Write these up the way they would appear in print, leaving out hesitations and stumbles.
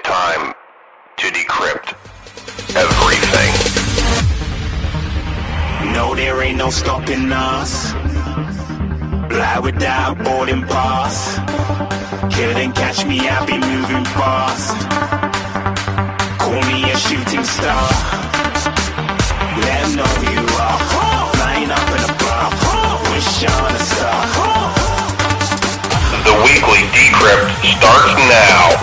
time to decrypt everything. No, there ain't no stopping us. Fly without boarding pass. Couldn't catch me, I'll be moving fast. Call me a shooting star. Let 'em know who you are. Flying up in a bar. Wish on a star. The weekly Decrypt starts now.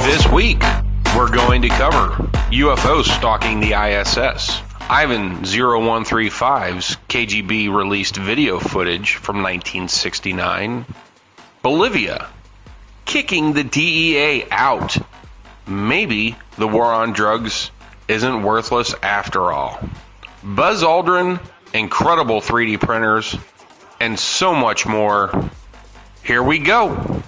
This week, we're going to cover UFOs stalking the ISS, Ivan 0135's KGB released video footage from 1969, Bolivia kicking the DEA out. Maybe the war on drugs isn't worthless after all. Buzz Aldrin, incredible 3D printers, and so much more. Here we go.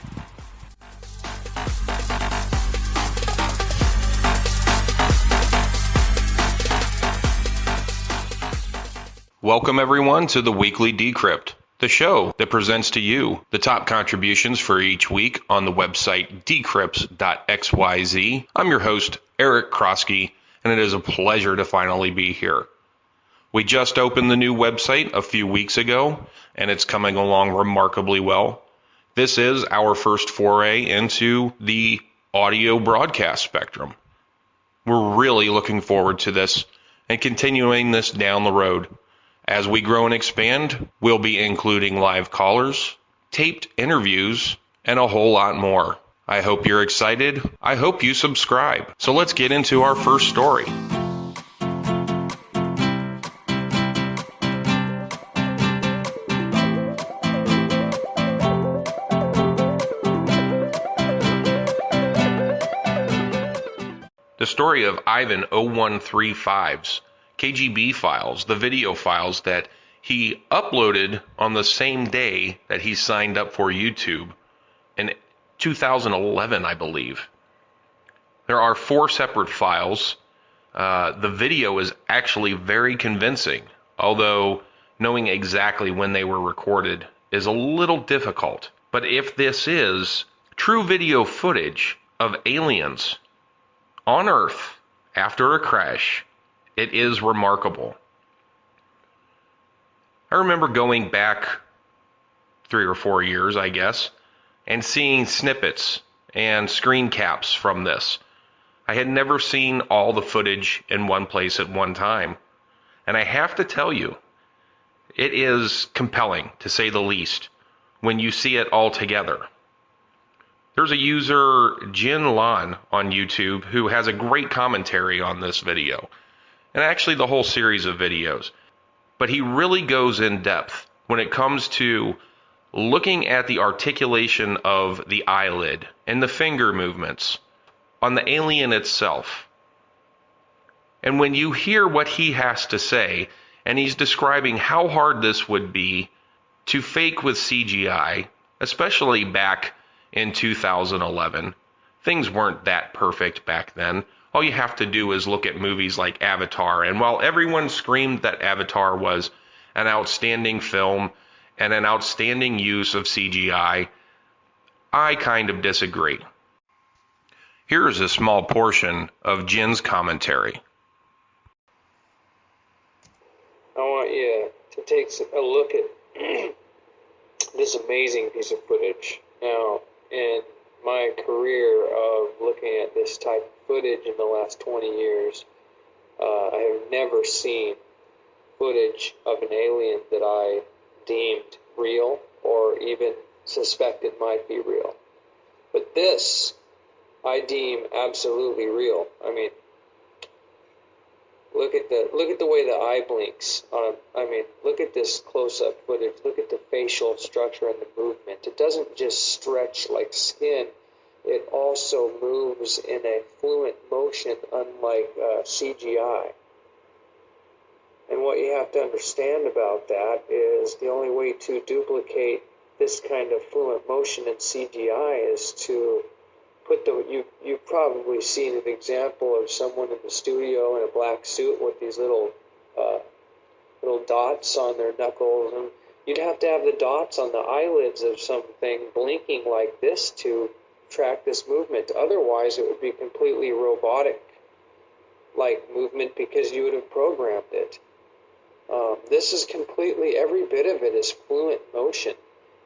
Welcome everyone to the weekly Decrypt, the show that presents to you the top contributions for each week on the website decrypts.xyz. I'm your host, Eric Kroski, and it is a pleasure to finally be here. We just opened the new website a few weeks ago, and it's coming along remarkably well. This is our first foray into the audio broadcast spectrum. We're really looking forward to this and continuing this down the road. As we grow and expand, we'll be including live callers, taped interviews, and a whole lot more. I hope you're excited. I hope you subscribe. So let's get into our first story. The story of Ivan 0135's KGB files, the video files that he uploaded on the same day that he signed up for YouTube in 2011, I believe. There are 4 separate files. The video is actually very convincing, although knowing exactly when they were recorded is a little difficult. But if this is true video footage of aliens on Earth after a crash, it is remarkable. I remember going back 3 or 4 years, I guess, and seeing snippets and screen caps from this. I had never seen all the footage in one place at one time. And I have to tell you, it is compelling, to say the least, when you see it all together. There's a user, Jin Lan, on YouTube who has a great commentary on this video, and actually the whole series of videos. But he really goes in depth when it comes to looking at the articulation of the eyelid and the finger movements on the alien itself. And when you hear what he has to say, and he's describing how hard this would be to fake with CGI, especially back in 2011. Things weren't that perfect back then. All you have to do is look at movies like Avatar, and while everyone screamed that Avatar was an outstanding film and an outstanding use of CGI, I kind of disagree. Here is a small portion of Jin's commentary. I want you to take a look at this amazing piece of footage. Now, in my career of looking at this type of footage in the last 20 years, I have never seen footage of an alien that I deemed real or even suspected might be real. But this, I deem absolutely real. I mean, look at the way the eye blinks. Look at this close-up footage. Look at the facial structure and the movement. It doesn't just stretch like skin. It also moves in a fluent motion, unlike CGI. And what you have to understand about that is the only way to duplicate this kind of fluent motion in CGI is to put you've probably seen an example of someone in the studio in a black suit with these little little dots on their knuckles, and you'd have to have the dots on the eyelids of something blinking like this to track this movement. Otherwise, it would be completely robotic-like movement because you would have programmed it. This is completely, every bit of it is fluent motion,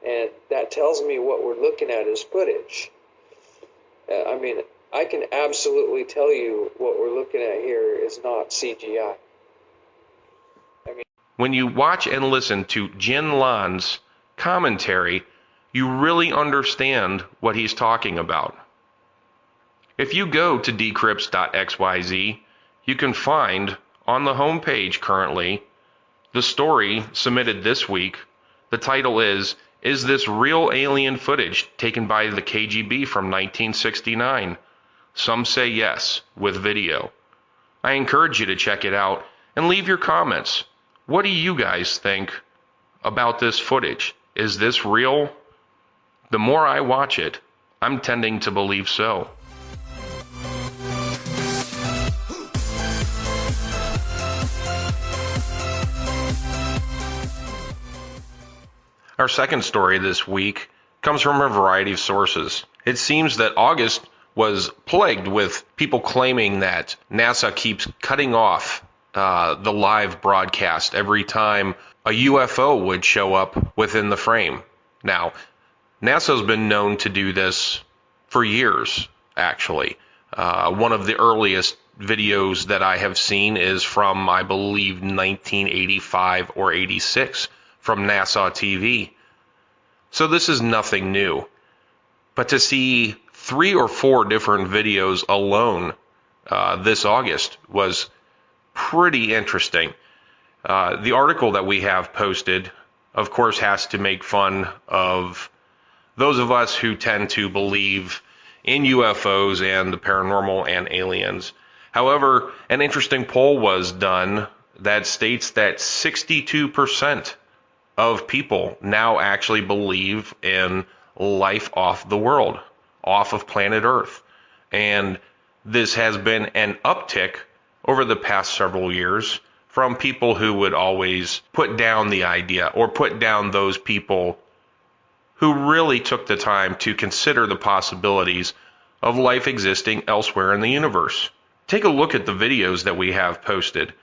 and that tells me what we're looking at is footage. I mean, I can absolutely tell you what we're looking at here is not CGI. When you watch and listen to Jin Lan's commentary, you really understand what he's talking about. If you go to decrypts.xyz, you can find on the homepage currently the story submitted this week. The title is this real alien footage taken by the KGB from 1969? Some say yes, with video. I encourage you to check it out and leave your comments. What do you guys think about this footage? Is this real? The more I watch it, I'm tending to believe so. Our second story this week comes from a variety of sources. It seems that August was plagued with people claiming that NASA keeps cutting off the live broadcast every time a UFO would show up within the frame. Now, NASA's been known to do this for years, actually. One of the earliest videos that I have seen is from, I believe, 1985 or 86 from NASA TV. So this is nothing new. But to see 3 or 4 different videos alone this August was pretty interesting. The article that we have posted, of course, has to make fun of those of us who tend to believe in UFOs and the paranormal and aliens. However, an interesting poll was done that states that 62% of people now actually believe in life off the world, off of planet Earth. And this has been an uptick over the past several years from people who would always put down the idea or put down those people who really took the time to consider the possibilities of life existing elsewhere in the universe. Take a look at the videos that we have posted.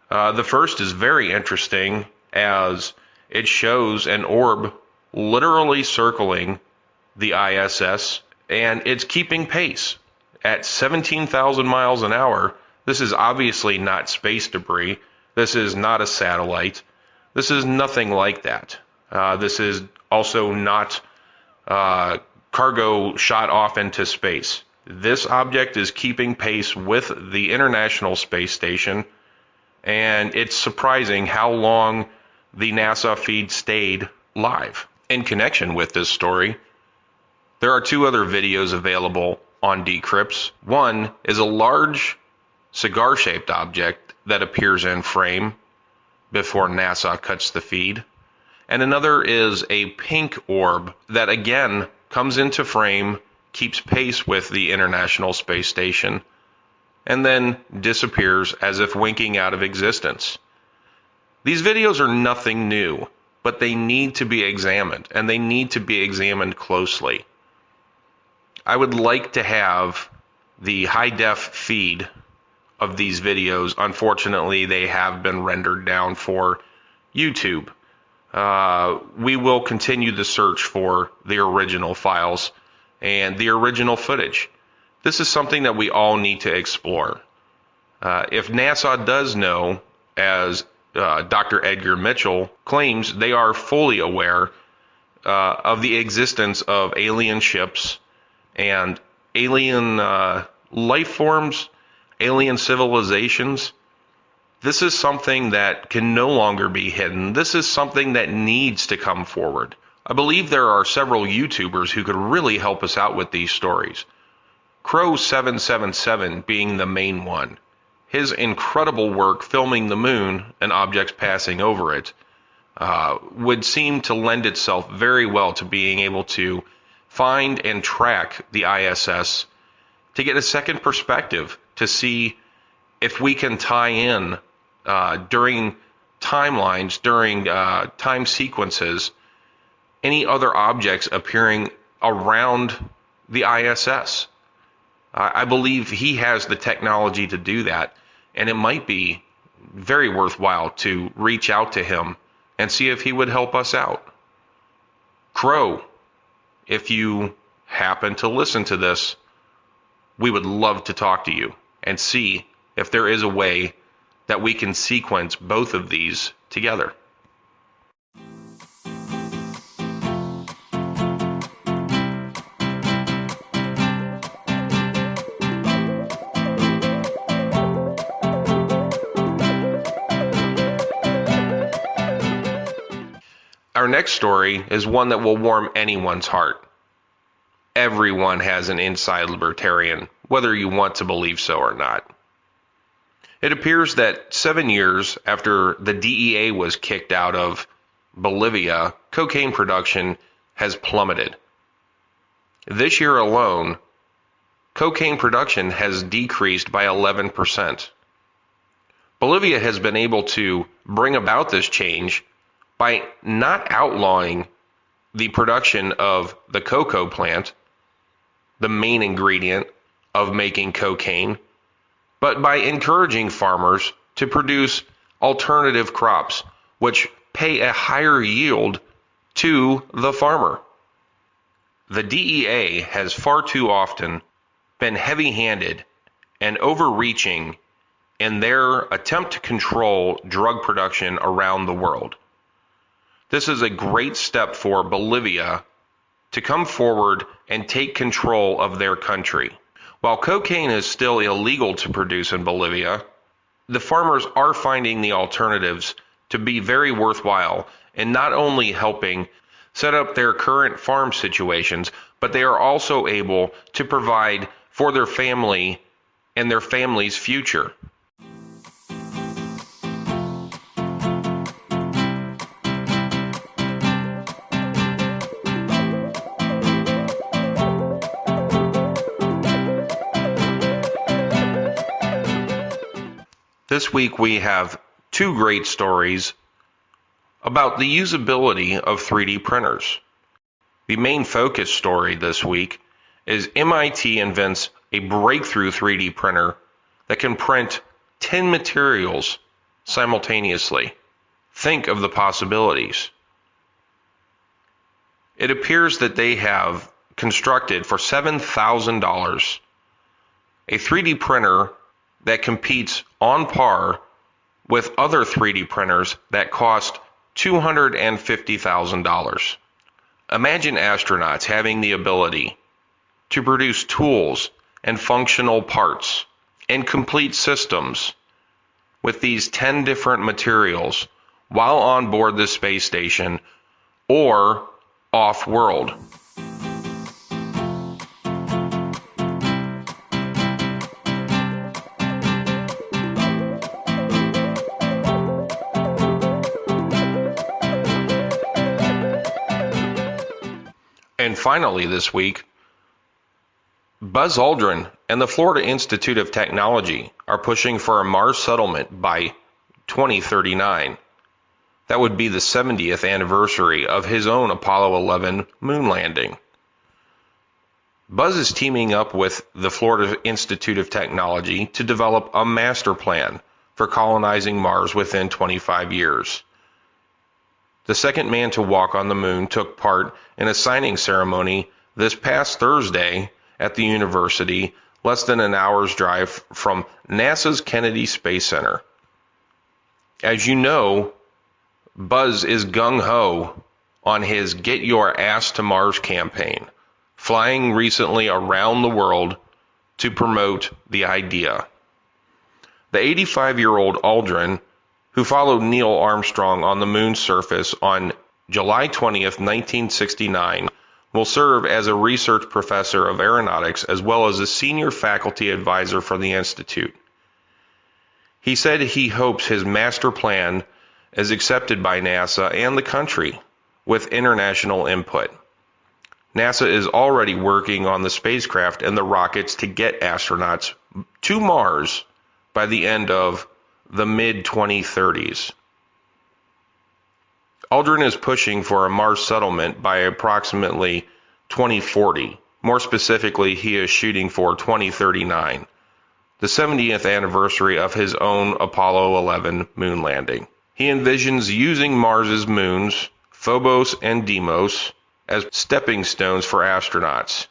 The first is very interesting as it shows an orb literally circling the ISS, and it's keeping pace at 17,000 miles an hour. This is obviously not space debris. This is not a satellite. This is nothing like that. This is also not cargo shot off into space. This object is keeping pace with the International Space Station, and it's surprising how long the NASA feed stayed live. In connection with this story, there are 2 other videos available on Decrypts. One is a large cigar-shaped object that appears in frame before NASA cuts the feed. And another is a pink orb that again comes into frame, keeps pace with the International Space Station, and then disappears as if winking out of existence. These videos are nothing new, but they need to be examined, and they need to be examined closely. I would like to have the high-def feed of these videos. Unfortunately, they have been rendered down for YouTube. We will continue the search for the original files and the original footage. This is something that we all need to explore. If NASA does know, as Dr. Edgar Mitchell claims, they are fully aware of the existence of alien ships and alien life forms, alien civilizations. This is something that can no longer be hidden. This is something that needs to come forward. I believe there are several YouTubers who could really help us out with these stories. Crow777 being the main one. His incredible work filming the moon and objects passing over it would seem to lend itself very well to being able to find and track the ISS to get a second perspective to see if we can tie in during timelines during time sequences any other objects appearing around the ISS. I believe he has the technology to do that, and it might be very worthwhile to reach out to him and see if he would help us out. Crow, if you happen to listen to this, we would love to talk to you and see if there is a way that we can sequence both of these together. Our next story is one that will warm anyone's heart. Everyone has an inside libertarian, whether you want to believe so or not. It appears that 7 years after the DEA was kicked out of Bolivia, cocaine production has plummeted. This year alone, cocaine production has decreased by 11%. Bolivia has been able to bring about this change by not outlawing the production of the cocoa plant, the main ingredient of making cocaine, but by encouraging farmers to produce alternative crops, which pay a higher yield to the farmer. The DEA has far too often been heavy-handed and overreaching in their attempt to control drug production around the world. This is a great step for Bolivia to come forward and take control of their country. While cocaine is still illegal to produce in Bolivia, the farmers are finding the alternatives to be very worthwhile in not only helping set up their current farm situations, but they are also able to provide for their family and their family's future. This week we have two great stories about the usability of 3D printers. The main focus story this week is MIT invents a breakthrough 3D printer that can print 10 materials simultaneously. Think of the possibilities. It appears that they have constructed for $7,000 a 3D printer that competes on par with other 3D printers that cost $250,000. Imagine astronauts having the ability to produce tools and functional parts and complete systems with these 10 different materials while on board the space station or off-world. And finally this week, Buzz Aldrin and the Florida Institute of Technology are pushing for a Mars settlement by 2039. That would be the 70th anniversary of his own Apollo 11 moon landing. Buzz is teaming up with the Florida Institute of Technology to develop a master plan for colonizing Mars within 25 years. The second man to walk on the moon took part in a signing ceremony this past Thursday at the university, less than an hour's drive from NASA's Kennedy Space Center. As you know, Buzz is gung-ho on his Get Your Ass to Mars campaign, flying recently around the world to promote the idea. The 85-year-old Aldrin, who followed Neil Armstrong on the moon's surface on July 20th, 1969, will serve as a research professor of aeronautics as well as a senior faculty advisor for the Institute. He said he hopes his master plan is accepted by NASA and the country with international input. NASA is already working on the spacecraft and the rockets to get astronauts to Mars by the end of the mid-2030s. Aldrin is pushing for a Mars settlement by approximately 2040. More specifically, he is shooting for 2039, the 70th anniversary of his own Apollo 11 moon landing. He envisions using Mars's moons, Phobos and Deimos, as stepping stones for astronauts.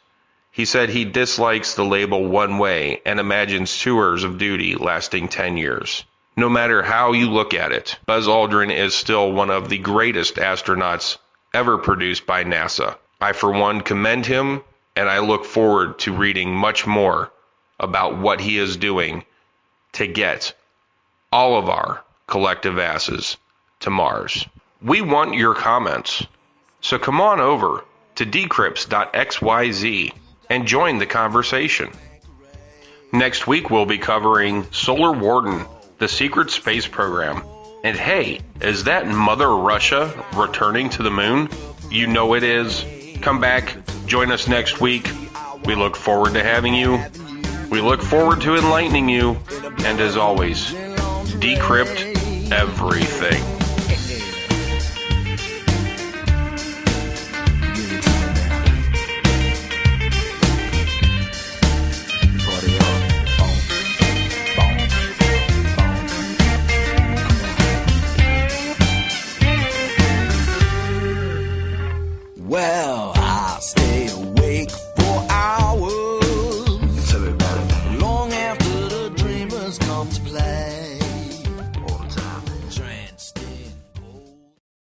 He said he dislikes the label one way and imagines tours of duty lasting 10 years. No matter how you look at it, Buzz Aldrin is still one of the greatest astronauts ever produced by NASA. I, for one, commend him, and I look forward to reading much more about what he is doing to get all of our collective asses to Mars. We want your comments, so come on over to decrypts.xyz and join the conversation. Next week we'll be covering Solar Warden, the secret space program. And hey, is that Mother Russia returning to the moon? You know it is. Come back, join us next week. We look forward to having you. We look forward to enlightening you. And as always, decrypt everything. Well, I'll stay awake